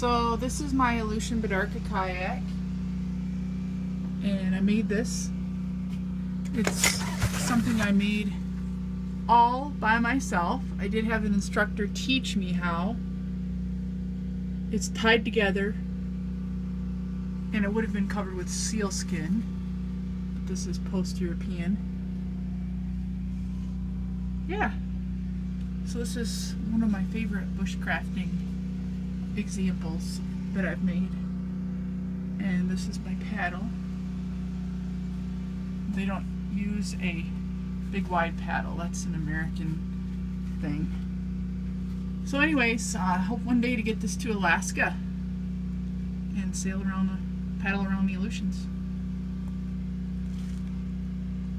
So this is my Aleutian Bidarka kayak, and I made this. It's something I made all by myself. I did have an instructor teach me how. It's tied together, and it would have been covered with sealskin, but this is post-European. Yeah, so this is one of my favorite bushcrafting examples that I've made. And this is my paddle. They don't use a big wide paddle. That's an American thing. So anyways, I hope one day to get this to Alaska and sail around paddle around the Aleutians.